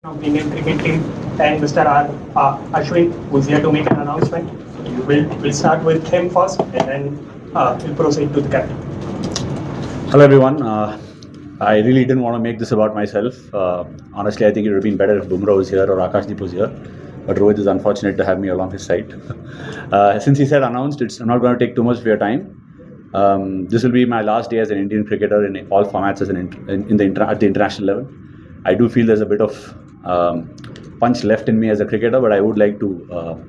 From Indian cricket team and Mr. Ashwin, who's here to make an announcement. We'll start with him first, and then we'll proceed to the captain. Hello everyone. I really didn't want to make this about myself. Honestly, I think it would have been better if Bumrah was here or Akashdeep was here. But Rohit is unfortunate to have me along his side. Since he said announced, I'm not going to take too much of your time. This will be my last day as an Indian cricketer in all formats at the international level. I do feel there's a bit of punch left in me as a cricketer, but I would like to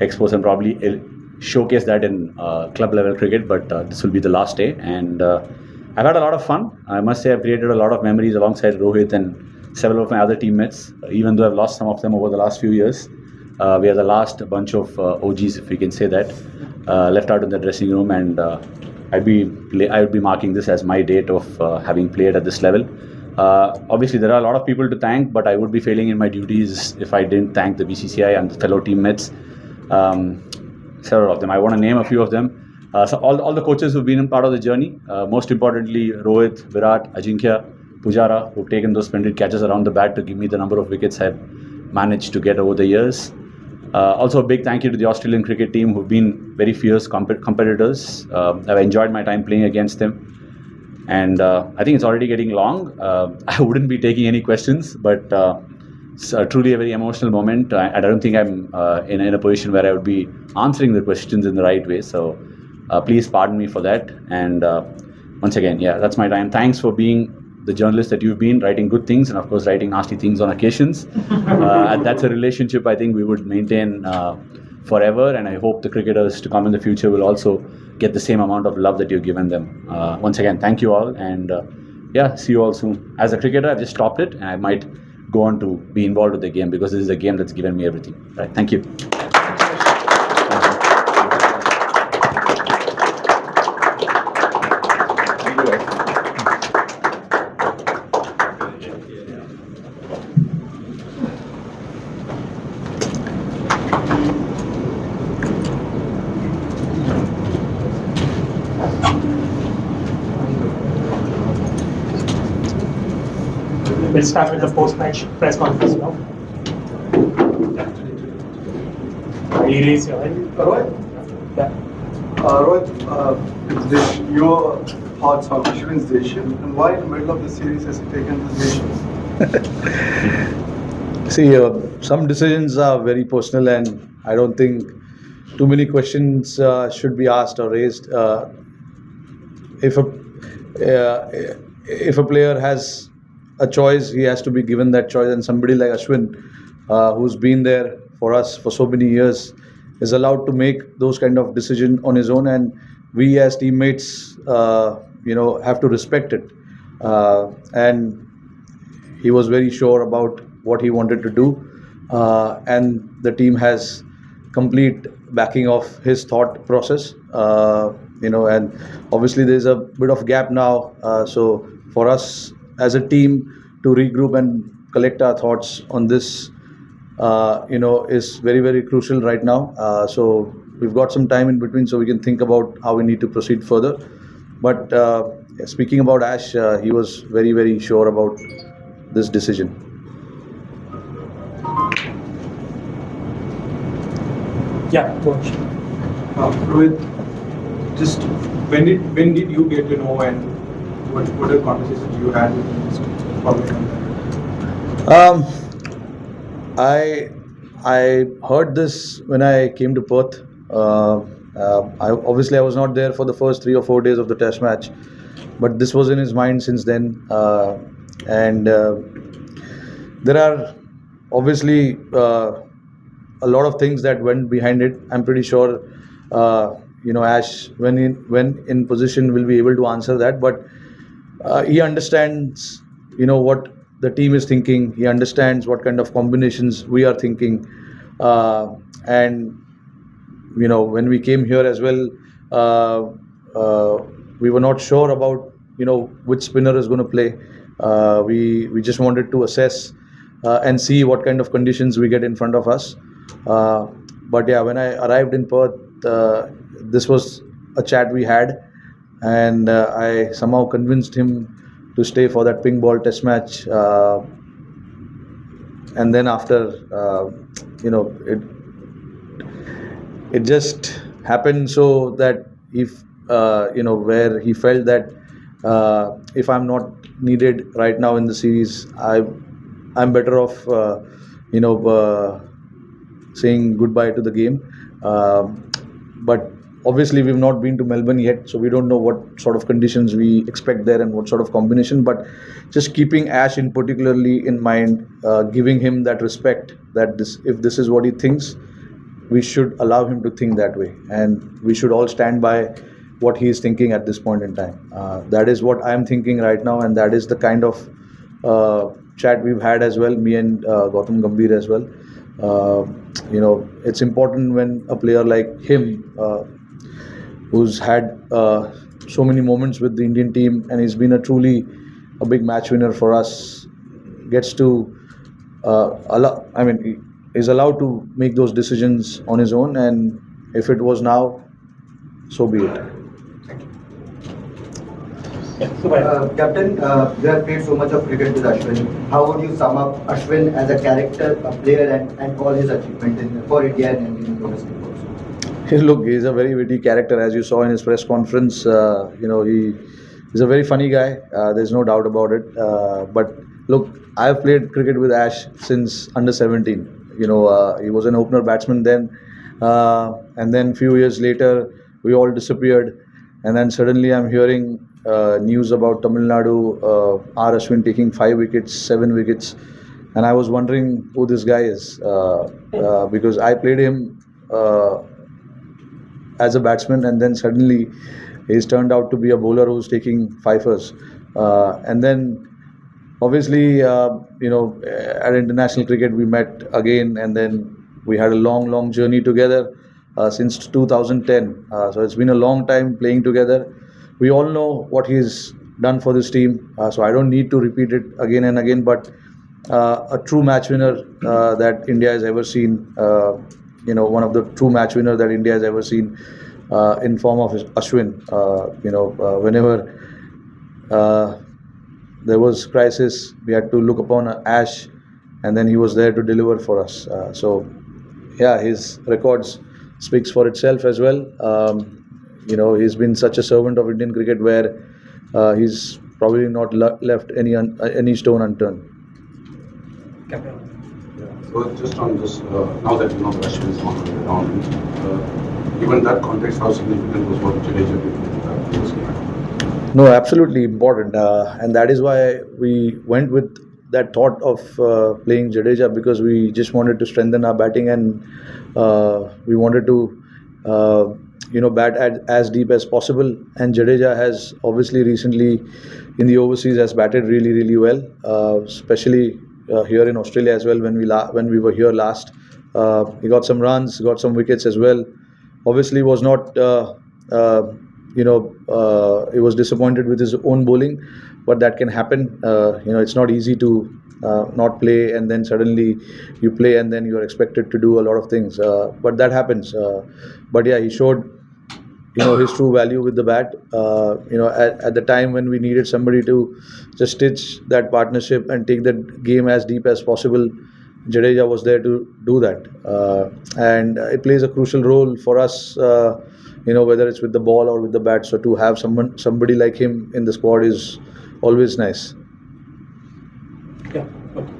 expose and probably showcase that in club level cricket. But this will be the last day, and I've had a lot of fun. I must say I've created a lot of memories alongside Rohit and several of my other teammates, even though I've lost some of them over the last few years. We are the last bunch of OGs, if we can say that, left out in the dressing room, and I would be marking this as my date of having played at this level. Obviously, there are a lot of people to thank, but I would be failing in my duties if I didn't thank the BCCI and the fellow teammates. Several of them. I want to name a few of them. So all the coaches who've been in part of the journey. Most importantly, Rohit, Virat, Ajinkya, Pujara, who've taken those splendid catches around the bat to give me the number of wickets I've managed to get over the years. Also, a big thank you to the Australian cricket team, who've been very fierce competitors. I've enjoyed my time playing against them. And I think it's already getting long. I wouldn't be taking any questions, but it's truly a very emotional moment. I don't think I'm in a position where I would be answering the questions in the right way. So please pardon me for that. And once again, yeah, that's my time. Thanks for being the journalist that you've been, writing good things and, of course, writing nasty things on occasions. And that's a relationship I think we would maintain forever. And I hope the cricketers to come in the future will also get the same amount of love that you've given them. Once again, thank you all. And yeah, see you all soon. As a cricketer, I've just stopped it, and I might go on to be involved with the game because this is a game that's given me everything. Right? Thank you. We'll start with the post-match press conference now. Will you raise your hand? Rohit? Yeah. Rohit, your thoughts on Ashwin's decision and why in the middle of the series has he taken this decision? See, some decisions are very personal, and I don't think too many questions should be asked or raised. If a player has a choice, he has to be given that choice, and somebody like Ashwin, who's been there for us for so many years, is allowed to make those kind of decisions on his own, and we as teammates, have to respect it. And he was very sure about what he wanted to do, and the team has complete backing of his thought process. And obviously there's a bit of gap now, so for us as a team to regroup and collect our thoughts on this, is very, very crucial right now. So we've got some time in between so we can think about how we need to proceed further. But speaking about Ash, he was very, very sure about this decision. Yeah, go ahead. Rohit, just when did you get to know, and what are conversations you had with him following on that? I heard this when I came to Perth. I was not there for the first 3 or 4 days of the Test match, but this was in his mind since then. And there are obviously a lot of things that went behind it. I'm pretty sure Ash, when in position, will be able to answer that. But he understands, what the team is thinking. He understands what kind of combinations we are thinking. And when we came here as well, we were not sure about which spinner is going to play. We just wanted to assess and see what kind of conditions we get in front of us. But yeah, when I arrived in Perth, this was a chat we had, and I somehow convinced him to stay for that pink ball Test match. and then after, you know, it just happened so that if where he felt that if I'm not needed right now in the series, I'm better off you know saying goodbye to the game. But obviously we've not been to Melbourne yet, so we don't know what sort of conditions we expect there and what sort of combination. But just keeping Ash in particularly in mind, giving him that respect that if this is what he thinks, we should allow him to think that way, and we should all stand by what he is thinking at this point in time. That is what I'm thinking right now, and that is the kind of chat we've had as well, me and Gautam Gambhir as well. It's important when a player like him, who's had so many moments with the Indian team and he's been a big match winner for us, gets to is allowed to make those decisions on his own, and if it was now, so be it. Captain, you have played so much of cricket with Ashwin. How would you sum up Ashwin as a character, a player, and all his achievements for India and Indian domestic also? Look, he's a very witty character, as you saw in his press conference. He's a very funny guy. There's no doubt about it. But look, I've played cricket with Ash since under 17. He was an opener batsman then, and then few years later, we all disappeared, and then suddenly I'm hearing news about Tamil Nadu, R. Ashwin taking 5 wickets, 7 wickets, and I was wondering who this guy is, because I played him as a batsman, and then suddenly he's turned out to be a bowler who's taking fifers, and then obviously at international cricket we met again, and then we had a long journey together since 2010. So it's been a long time playing together. We all know what he's done for this team, so I don't need to repeat it again and again, but a true match winner that India has ever seen, one of the true match winners that India has ever seen in form of Ashwin. Whenever there was crisis, we had to look upon Ash, and then he was there to deliver for us. His records speaks for itself as well. He's been such a servant of Indian cricket where he's probably not left any stone unturned. So just on this, now that you know that Ashwin is not on the ground, given that context, how significant was what Jadeja did in this game? No, absolutely important, and that is why we went with that thought of playing Jadeja, because we just wanted to strengthen our batting, and we wanted to bat as deep as possible. And Jadeja has obviously recently in the overseas has batted really well, especially here in Australia as well. When we were here last, he got some runs, got some wickets as well. Obviously was not he was disappointed with his own bowling, but that can happen. It's not easy to not play and then suddenly you play and then you are expected to do a lot of things, but that happens. But yeah, he showed his true value with the bat. At the time when we needed somebody to just stitch that partnership and take that game as deep as possible, Jadeja was there to do that, and it plays a crucial role for us, whether it's with the ball or with the bat. So to have somebody like him in the squad is always nice.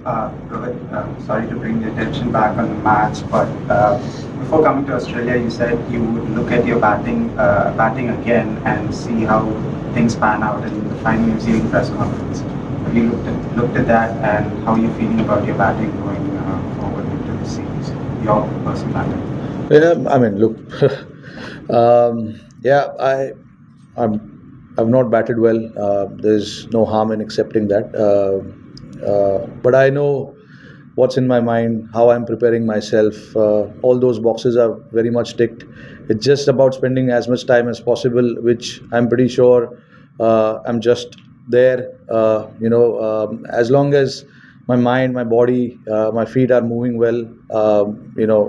Rohit, sorry to bring the attention back on the match, but before coming to Australia, you said you would look at your batting again and see how things pan out in the final New Zealand press conference. Have you looked at that, and how are you feeling about your batting going forward into the series? Your personal batting? Yeah, I mean, look, I've not batted well. There's no harm in accepting that. But I know what's in my mind, how I'm preparing myself. All those boxes are very much ticked. It's just about spending as much time as possible, which I'm pretty sure I'm just there. As long as my mind, my body, my feet are moving well,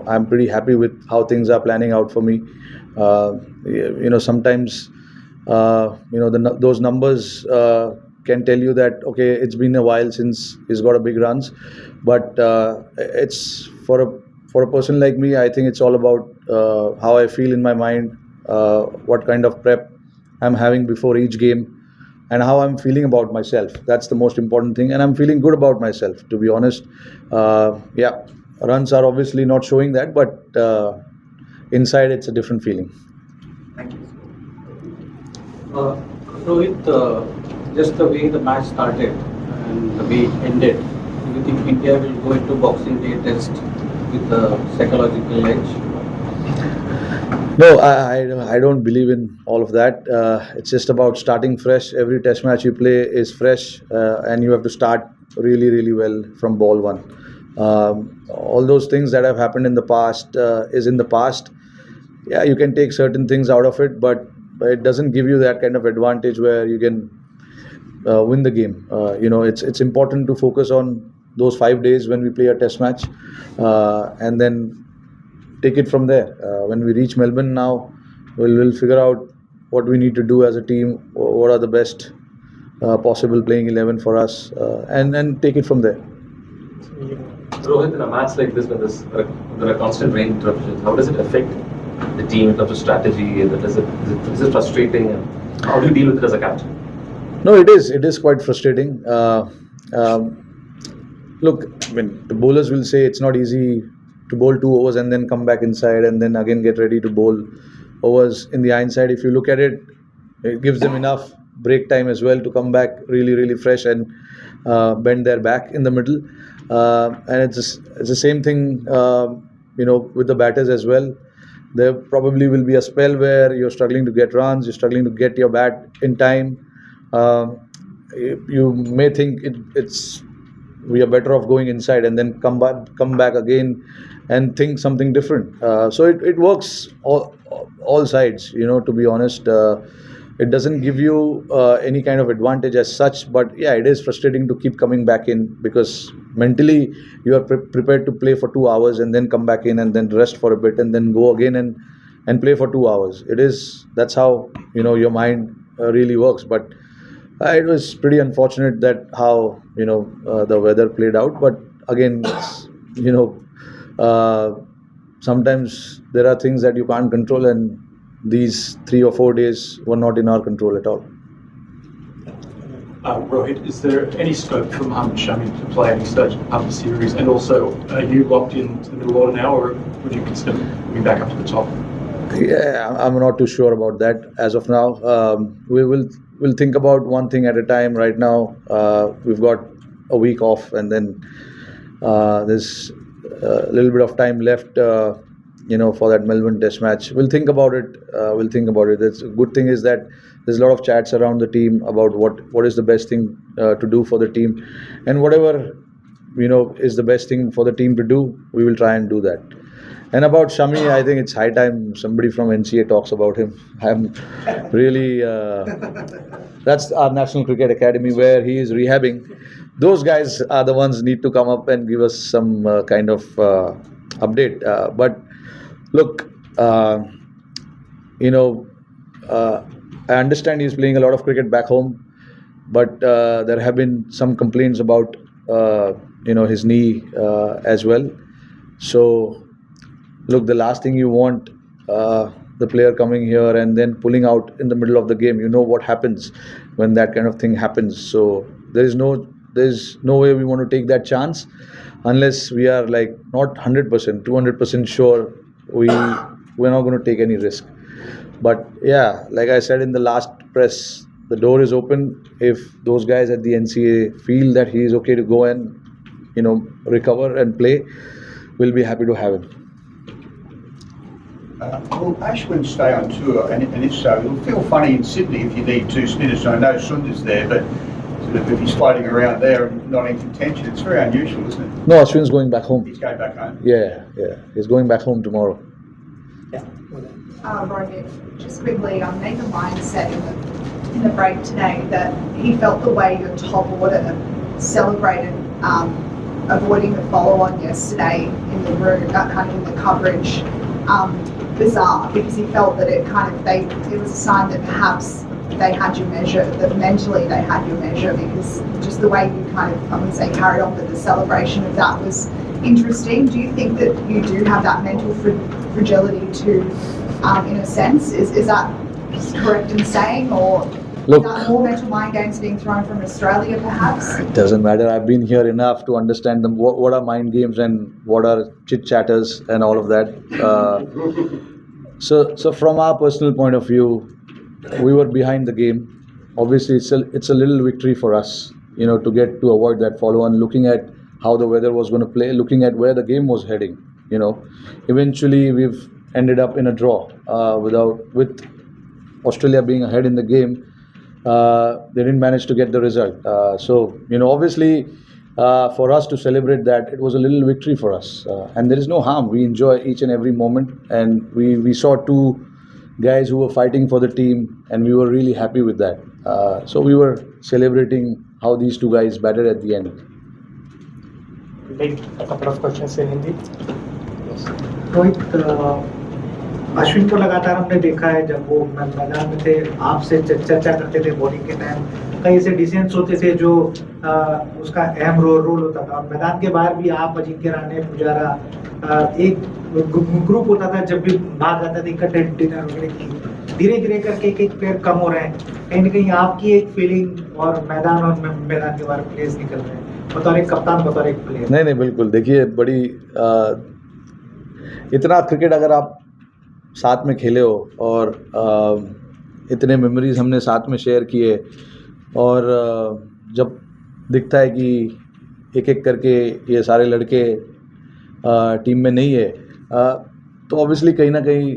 I'm pretty happy with how things are planning out for me. Sometimes those numbers can tell you that okay, it's been a while since he's got a big runs, but it's for a person like me. I think it's all about how I feel in my mind, what kind of prep I'm having before each game, and how I'm feeling about myself. That's the most important thing, and I'm feeling good about myself, to be honest. Yeah, runs are obviously not showing that, but inside it's a different feeling. Thank you. Rohit, just the way the match started and the way it ended, do you think India will go into Boxing Day test with a psychological edge? No, I don't believe in all of that. It's just about starting fresh. Every test match you play is fresh, and you have to start really, really well from ball one. All those things that have happened in the past is in the past. Yeah, you can take certain things out of it, but it doesn't give you that kind of advantage where you can win the game. It's important to focus on those 5 days when we play a test match, and then take it from there. When we reach Melbourne now, we'll figure out what we need to do as a team, what are the best possible playing 11 for us, and then take it from there. Rohit, in a match like this, when there are constant rain interruptions, how does it affect the team in terms of strategy? And is it frustrating? And how do you deal with it as a captain? No, it is. It is quite frustrating. Look, I mean, the bowlers will say it's not easy to bowl 2 overs and then come back inside and then again get ready to bowl overs in the hindsight. If you look at it, it gives them enough break time as well to come back really, really fresh and bend their back in the middle. And it's the same thing, with the batters as well. There probably will be a spell where you're struggling to get runs, you're struggling to get your bat in time. You may think we are better off going inside and then come back again and think something different. So it works all sides, to be honest. It doesn't give you any kind of advantage as such, but yeah, it is frustrating to keep coming back in because mentally you are prepared to play for 2 hours and then come back in and then rest for a bit and then go again and play for 2 hours. That's how your mind really works. But it was pretty unfortunate that how the weather played out. But again, sometimes there are things that you can't control, and these 3 or 4 days were not in our control at all. Rohit, is there any scope for Mohammad Shami to play any stage of the series? And also, are you locked into the middle order now, or would you consider moving back up to the top? Yeah, I'm not too sure about that as of now. We'll think about one thing at a time. Right now, we've got a week off, and then there's a little bit of time left. For that Melbourne Test match, we'll think about it. The good thing is that there's a lot of chats around the team about what is the best thing to do for the team, and whatever is the best thing for the team to do, we will try and do that. And about Shami, I think it's high time somebody from NCA talks about him. I'm really that's our National Cricket Academy where he is rehabbing. Those guys are the ones need to come up and give us some kind of update. But look, I understand he's playing a lot of cricket back home, but there have been some complaints about his knee as well. So look, the last thing you want the player coming here and then pulling out in the middle of the game. You know what happens when that kind of thing happens. So there's no way we want to take that chance unless we are like not 100%, 200% sure we're not going to take any risk. But yeah, like I said in the last press, the door is open. If those guys at the NCA feel that he is okay to go and recover and play, we'll be happy to have him. Will Ashwin stay on tour? And if so, it'll feel funny in Sydney if you need 2 spinners. I know Sundar's there, but sort of if he's floating around there and not in contention, it's very unusual, isn't it? No, Ashwin's going back home. He's going back home? Yeah. He's going back home tomorrow. Rohit, just quickly, Nathan Lyon said in the break today that he felt the way your top order celebrated avoiding the follow-on yesterday in the room, kind of in the coverage, bizarre, because he felt that it was a sign that perhaps they had you measured, that mentally they had you measured, because just the way you kind of, I wouldn't say carried on, but the celebration of that was interesting. Do you think that you do have that mental fragility too, in a sense? Is that correct in saying, or Look, is that more mental mind games being thrown from Australia perhaps? it doesn't matter. I've been here enough to understand them. What are mind games and what are chit chatters and all of that. So from our personal point of view, we were behind the game. Obviously, it's a little victory for us, to get to avoid that follow on. Looking at how the weather was going to play, looking at where the game was heading. Eventually we've ended up in a draw with Australia being ahead in the game. They didn't manage to get the result. So obviously, for us to celebrate that, it was a little victory for us. And there is no harm. We enjoy each and every moment. And we saw two guys who were fighting for the team, and we were really happy with that. So we were celebrating how these two guys batted at the end. We'll take a couple of questions in Hindi. Rohit, Ashwin को लगातार हमने देखा है जब वो मैदान में थे, आपसे चर्चा करते थे बॉलिंग के टाइम, कई ऐसे डिसीजंस होते थे जो उसका अहम रोल होता था, और मैदान के बाहर भी आप, अजिंक्य रहाणे, पुजारा, एक ग्रुप होता था जब भी भाग आता था इकट्ठे डिनर वगैरह की। धीरे धीरे करके एक प्लेयर कम हो रहे हैं, कहीं ना कहीं आपकी एक फीलिंग और मैदान के बाहर प्लेयर्स निकल रहे हैं, बतौर एक कप्तान, बतौर एक प्लेयर? नहीं बिल्कुल, देखिए बड़ी इतना क्रिकेट अगर आप साथ में खेले हो और इतने मेमोरीज हमने साथ में शेयर किए, और जब दिखता है कि एक एक करके ये सारे लड़के टीम में नहीं है, तो ऑब्वियसली कहीं ना कहीं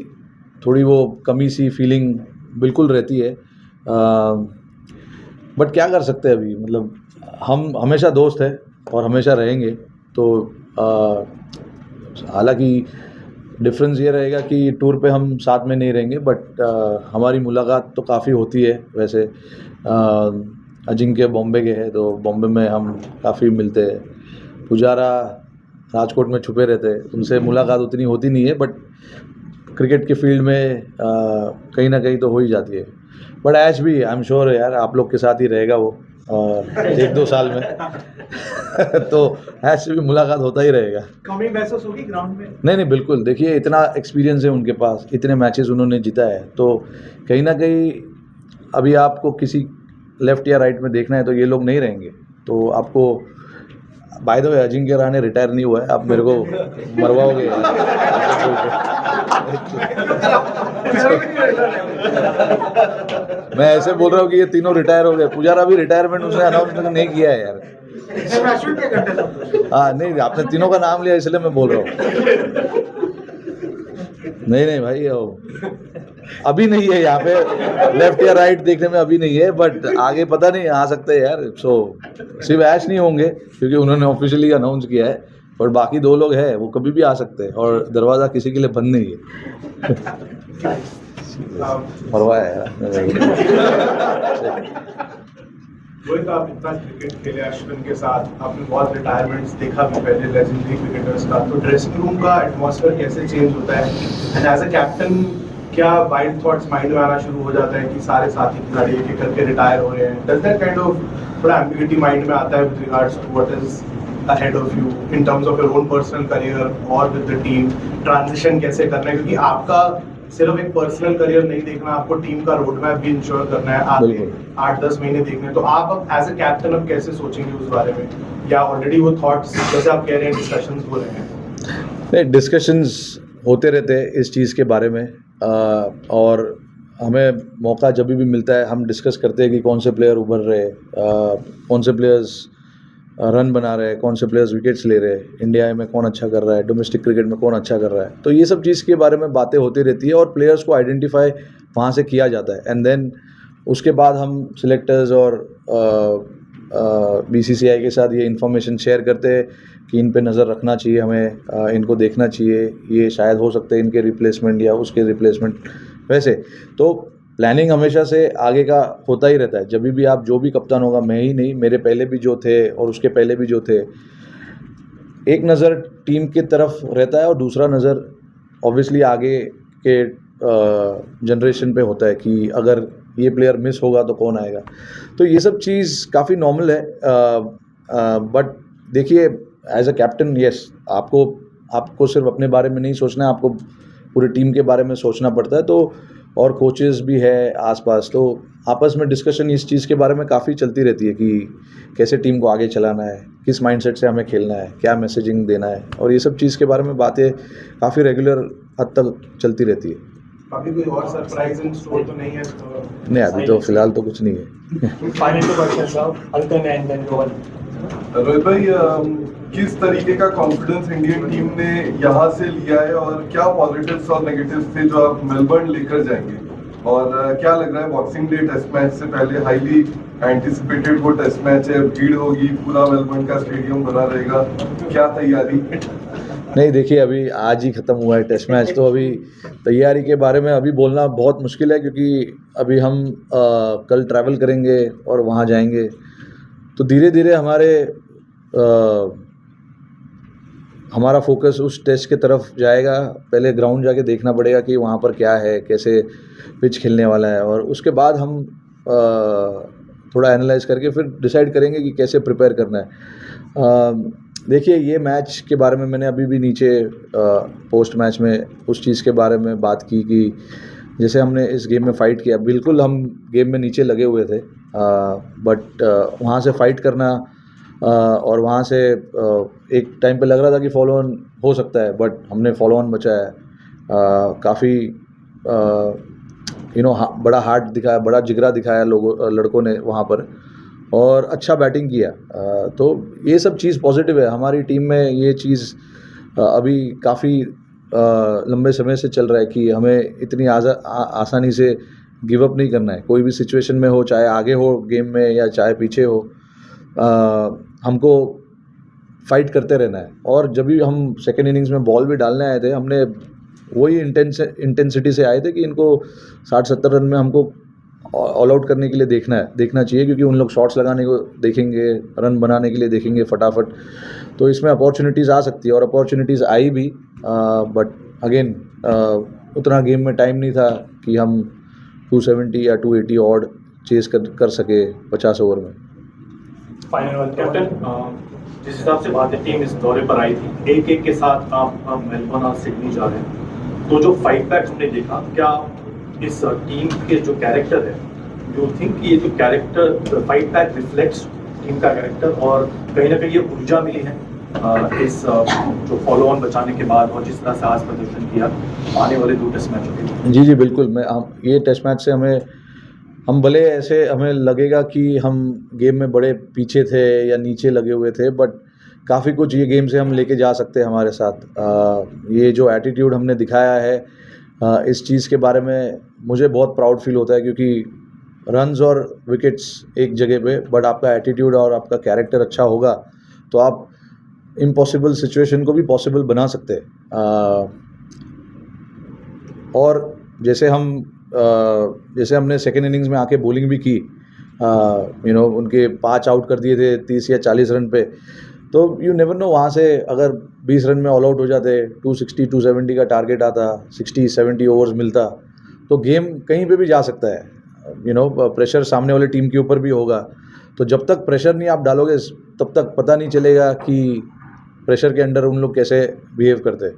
थोड़ी वो कमी सी फीलिंग बिल्कुल रहती है। बट क्या कर सकते हैं अभी, मतलब हम हमेशा दोस्त हैं और हमेशा रहेंगे। तो हालांकि डिफरेंस ये रहेगा कि टूर पे हम साथ में नहीं रहेंगे, बट हमारी मुलाकात तो काफ़ी होती है। वैसे अजिंक्य बॉम्बे के हैं, तो बॉम्बे में हम काफ़ी मिलते हैं। पुजारा राजकोट में छुपे रहते हैं, उनसे मुलाकात उतनी होती नहीं है, बट क्रिकेट के फील्ड में कहीं ना कहीं तो हो ही जाती है। बट ऐश भी आई एम श्योर यार आप लोग के साथ ही रहेगा वो 1-2 साल में तो ऐश से भी मुलाकात होता ही रहेगा। कमी महसूस होगी ग्राउंड में? नहीं बिल्कुल, देखिए इतना एक्सपीरियंस है उनके पास, इतने मैचेस उन्होंने जीता है, तो कहीं ना कहीं अभी आपको किसी लेफ्ट या राइट में देखना है तो ये लोग नहीं रहेंगे। तो आपको by the way Ajinkya Rahane retire नहीं हुआ है, आप मेरे को मरवाओगे मैं ऐसे बोल रहा हूँ कि ये तीनों रिटायर हो गए। पुजारा भी रिटायरमेंट उसने अनाउंस नहीं किया है यार। हाँ नहीं, आपने तीनों का नाम लिया इसलिए मैं बोल रहा हूँ। नहीं भाई, अभी नहीं है यहाँ पे लेफ्ट या राइट देखने में, अभी नहीं है, बट आगे पता नहीं आ सकते हैं यार। सो सिर्फ ऐश नहीं होंगे क्योंकि उन्होंने ऑफिशियली अनाउंस किया है, और बाकी 2 लोग हैं वो कभी भी आ सकते हैं, और दरवाज़ा किसी के लिए बंद नहीं है। मरवाया यार। रोहित, आप इतना क्रिकेट खेले अश्विन के साथ, आपने बहुत रिटायरमेंट्स देखा भी पहले लेजेंडरी क्रिकेटर्स का, तो ड्रेसिंग रूम का एटमॉस्फेयर कैसे चेंज होता है? एंड एज अ कैप्टन क्या वाइल्ड थॉट्स माइंड में आना शुरू हो जाता है कि सारे साथी खिलाड़ी एक करके रिटायर हो रहे हैं? डज दैट काइंड ऑफ थोड़ा एम्बिग्यूटी माइंड में आता है with regards to what is ahead of you in terms of your own personal career or with the team? Transition कैसे करना है, क्योंकि आपका सिर्फ एक पर्सनल करियर नहीं देखना, आपको टीम का रोड मैप भी इंश्योर करना है, आगे 8-10 महीने देखने हैं। तो आप अब एज अ कैप्टन अब कैसे सोचेंगे उस बारे में, या ऑलरेडी वो थॉट्स जैसे आप कह रहे हैं डिस्कशंस हो रहे हैं? नहीं, डिस्कशंस होते रहते हैं इस चीज़ के बारे में, और हमें मौका जब भी मिलता है हम डिस्कस करते हैं कि कौन से प्लेयर उभर रहे, कौन से प्लेयर्स रन बना रहे हैं, कौन से प्लेयर्स विकेट्स ले रहे हैं, इंडिया में कौन अच्छा कर रहा है, डोमेस्टिक क्रिकेट में कौन अच्छा कर रहा है। तो ये सब चीज़ के बारे में बातें होती रहती है, और प्लेयर्स को आइडेंटिफाई वहाँ से किया जाता है, एंड देन उसके बाद हम सिलेक्टर्स और BCCI के साथ ये इन्फॉर्मेशन शेयर करते हैं कि इन पे नज़र रखना चाहिए हमें, इनको देखना चाहिए, ये शायद हो सकते हैं इनके रिप्लेसमेंट या उसके रिप्लेसमेंट। वैसे तो प्लानिंग हमेशा से आगे का होता ही रहता है। जब भी आप, जो भी कप्तान होगा, मैं ही नहीं, मेरे पहले भी जो थे और उसके पहले भी जो थे, एक नज़र टीम की तरफ रहता है और दूसरा नज़र ऑब्वियसली आगे के जनरेशन पे होता है कि अगर ये प्लेयर मिस होगा तो कौन आएगा, तो ये सब चीज़ काफ़ी नॉर्मल है। बट देखिए एज अ कैप्टन यस, आपको सिर्फ अपने बारे में नहीं सोचना है, आपको पूरी टीम के बारे में सोचना पड़ता है। तो और कोचेस भी है आसपास, तो आपस में डिस्कशन इस चीज़ के बारे में काफ़ी चलती रहती है कि कैसे टीम को आगे चलाना है, किस माइंडसेट से हमें खेलना है, क्या मैसेजिंग देना है, और ये सब चीज़ के बारे में बातें काफ़ी रेगुलर हद तक चलती रहती है। अभी कोई और सरप्राइज इन स्टोर तो नहीं है? नहीं, अभी तो फिलहाल तो कुछ नहीं है। Final two questions now. Alkan and then Rohit. Rohit भाई, किस तरीके का कॉन्फिडेंस इंडियन टीम ने यहाँ से लिया है और क्या पॉजिटिव्स और नेगेटिव्स थे जो आप मेलबर्न लेकर जाएंगे, और क्या लग रहा है बॉक्सिंग डे टेस्ट मैच से पहले हाईली एंटिसिपेटेड वो टेस्ट मैच है, भीड़ होगी, पूरा मेलबर्न का स्टेडियम भरा रहेगा, क्या तैयारी? नहीं देखिए, अभी आज ही ख़त्म हुआ है टेस्ट मैच, तो अभी तैयारी के बारे में अभी बोलना बहुत मुश्किल है, क्योंकि अभी हम कल ट्रैवल करेंगे और वहाँ जाएंगे, तो धीरे धीरे हमारा फोकस उस टेस्ट की तरफ जाएगा। पहले ग्राउंड जाके देखना पड़ेगा कि वहाँ पर क्या है, कैसे पिच खेलने वाला है, और उसके बाद हम थोड़ा एनालाइज करके फिर डिसाइड करेंगे कि कैसे प्रिपेयर करना है। देखिए ये मैच के बारे में मैंने अभी भी नीचे पोस्ट मैच में उस चीज़ के बारे में बात की कि जैसे हमने इस गेम में फ़ाइट किया, बिल्कुल हम गेम में नीचे लगे हुए थे, बट वहाँ से फ़ाइट करना और वहाँ से एक टाइम पे लग रहा था कि फॉलो ऑन हो सकता है, बट हमने फॉलो ऑन बचाया। काफ़ी बड़ा हार्ट दिखाया, बड़ा जिगरा दिखाया लड़कों ने वहाँ पर, और अच्छा बैटिंग किया। तो ये सब चीज़ पॉजिटिव है। हमारी टीम में ये चीज़ अभी काफ़ी लंबे समय से चल रहा है कि हमें इतनी आसानी से गिव अप नहीं करना है, कोई भी सिचुएशन में हो, चाहे आगे हो गेम में या चाहे पीछे हो, हमको फाइट करते रहना है। और जब भी हम सेकेंड इनिंग्स में बॉल भी डालने आए थे, हमने वही इंटेंसिटी से आए थे कि इनको 60-70 रन में हमको ऑल आउट करने के लिए देखना चाहिए, क्योंकि उन लोग शॉट्स लगाने को देखेंगे, रन बनाने के लिए देखेंगे फटाफट, तो इसमें अपॉर्चुनिटीज़ आ सकती है, और अपॉर्चुनिटीज़ आई भी, बट अगेन उतना गेम में टाइम नहीं था कि हम 270 या 280 ऑड चेस कर सके 50 ओवर में। Final one, Captain. जिस हिसाब से भारतीय टीम इस दौरे पर आई थी, एक के साथ आप मेलबर्न और सिडनी जा रहे हैं, तो जो फाइट बैक हमने देखा, क्या इस टीम के जो कैरेक्टर है, यू थिंक कि ये जो character fight back reflects team का कैरेक्टर, और कहीं ना कहीं ये ऊर्जा मिली है इस जो फॉलो ऑन बचाने के बाद, और जिस तरह से आज प्रदर्शन किया आने वाले 2 टेस्ट मैचों के? जी बिल्कुल। ये टेस्ट मैच से हम भले ऐसे हमें लगेगा कि हम गेम में बड़े पीछे थे या नीचे लगे हुए थे, बट काफ़ी कुछ ये गेम से हम लेके जा सकते हैं हमारे साथ। ये जो एटीट्यूड हमने दिखाया है, इस चीज़ के बारे में मुझे बहुत प्राउड फील होता है, क्योंकि रन्स और विकेट्स एक जगह पे, बट आपका एटीट्यूड और आपका कैरेक्टर अच्छा होगा तो आप इम्पॉसिबल सिचुएशन को भी पॉसिबल बना सकते हैं। और जैसे हमने सेकेंड इनिंग्स में आके बॉलिंग भी की, उनके 5 आउट कर दिए थे 30 या 40 रन पे, तो यू नेवर नो, वहाँ से अगर 20 रन में ऑल आउट हो जाते, 260-270 का टारगेट आता, 60-70 ओवर्स मिलता, तो गेम कहीं पे भी जा सकता है। प्रेशर सामने वाले टीम के ऊपर भी होगा, तो जब तक प्रेशर नहीं आप डालोगे तब तक पता नहीं चलेगा कि प्रेशर के अंडर उन लोग कैसे बिहेव करते।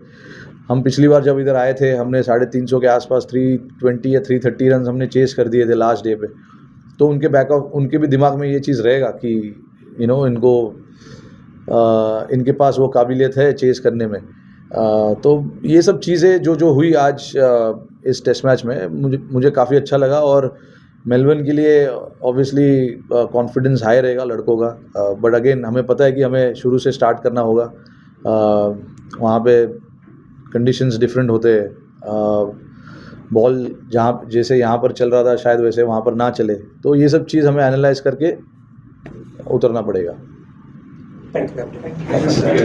हम पिछली बार जब इधर आए थे, हमने 350 के आसपास 320 या 330 रन हमने चेस कर दिए थे लास्ट डे पे, तो उनके भी दिमाग में ये चीज़ रहेगा कि इनके पास वो काबिलियत है चेस करने में। तो ये सब चीज़ें जो हुई आज इस टेस्ट मैच में, मुझे काफ़ी अच्छा लगा, और मेलबर्न के लिए ऑब्वियसली कॉन्फिडेंस हाई रहेगा लड़कों का, बट अगेन हमें पता है कि हमें शुरू से स्टार्ट करना होगा। वहाँ पे कंडीशंस डिफरेंट होते हैं, बॉल जैसे यहाँ पर चल रहा था शायद वैसे वहाँ पर ना चले, तो ये सब चीज़ हमें एनालाइज करके उतरना पड़ेगा। Thank you, Captain.